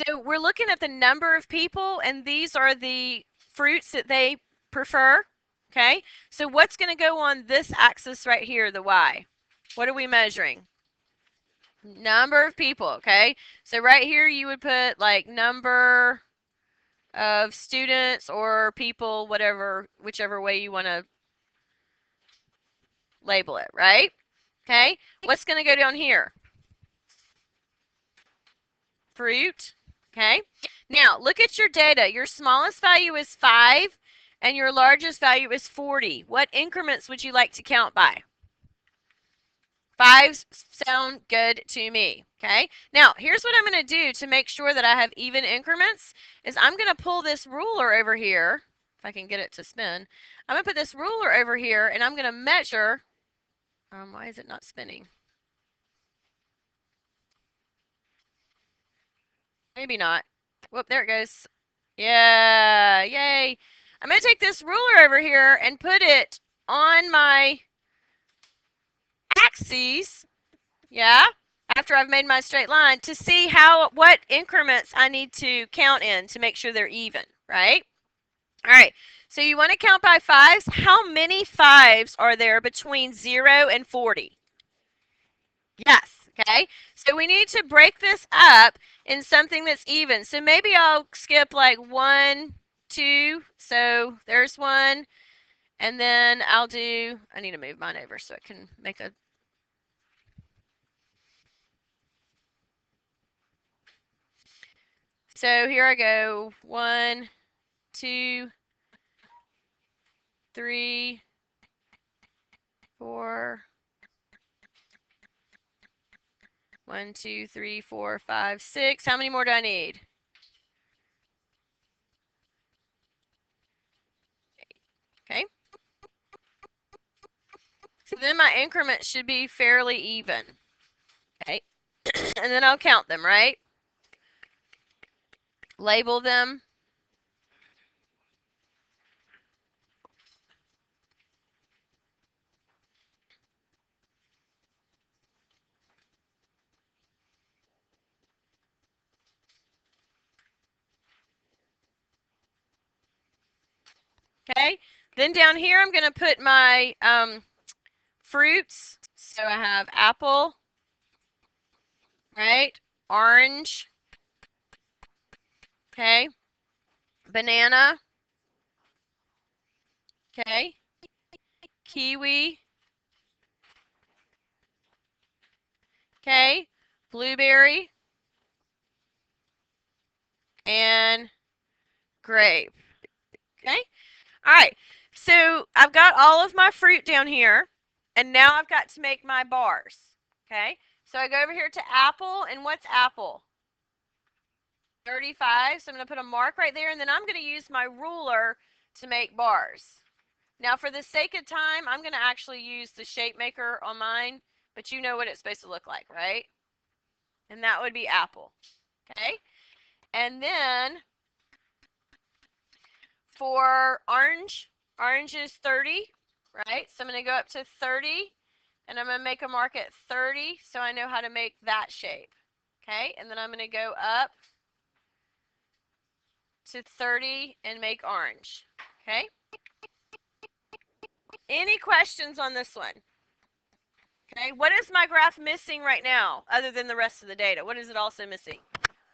So we're looking at the number of people, and these are the fruits that they prefer. Okay, so what's going to go on this axis right here, the y? What are we measuring? Number of people, okay? So right here you would put like number of students or people, whatever, whichever way you want to label it, right? Okay, what's going to go down here? Fruit, okay? Now, look at your data. Your smallest value is 5, and your largest value is 40. What increments would you like to count by? 5s sound good to me, okay? Now, here's what I'm going to do to make sure that I have even increments is I'm going to pull this ruler over here, if I can get it to spin. I'm going to put this ruler over here, and I'm going to measure. Why is it not spinning? Maybe not. Whoop, there it goes. Yeah, yay. I'm going to take this ruler over here and put it on my axes, yeah, after I've made my straight line to see what increments I need to count in to make sure they're even, right? All right, so you want to count by 5s. How many 5s are there between 0 and 40? Yes, okay. So we need to break this up in something that's even. So maybe I'll skip like 1, 2. So there's 1. And then I need to move mine over so it can make a. So here I go. 1, 2, 3, 4. 1, 2, 3, 4, 5, 6. How many more do I need? Okay. So then my increments should be fairly even. Okay. And then I'll count them, right? Label them. Okay. Then down here, I'm going to put my fruits. So I have apple, right? Orange, okay? Banana, okay? Kiwi, okay? Blueberry, and grape, okay? All right, so I've got all of my fruit down here, and now I've got to make my bars, okay? So I go over here to apple, and what's apple? 35, so I'm going to put a mark right there, and then I'm going to use my ruler to make bars. Now, for the sake of time, I'm going to actually use the shape maker on mine, but you know what it's supposed to look like, right? And that would be apple, okay? And then for orange, orange is 30, right? So I'm going to go up to 30, and I'm going to make a mark at 30 so I know how to make that shape, okay? And then I'm going to go up to 30 and make orange, okay? Any questions on this one? Okay, what is my graph missing right now other than the rest of the data? What is it also missing?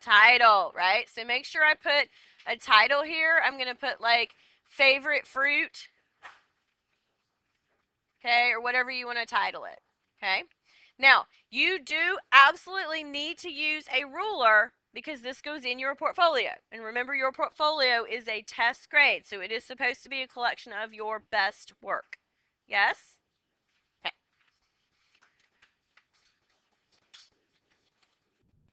Title, right? So make sure I put a title here. I'm going to put like favorite fruit, okay, or whatever you want to title it, okay? Now, you do absolutely need to use a ruler because this goes in your portfolio. And remember, your portfolio is a test grade, so it is supposed to be a collection of your best work. Yes?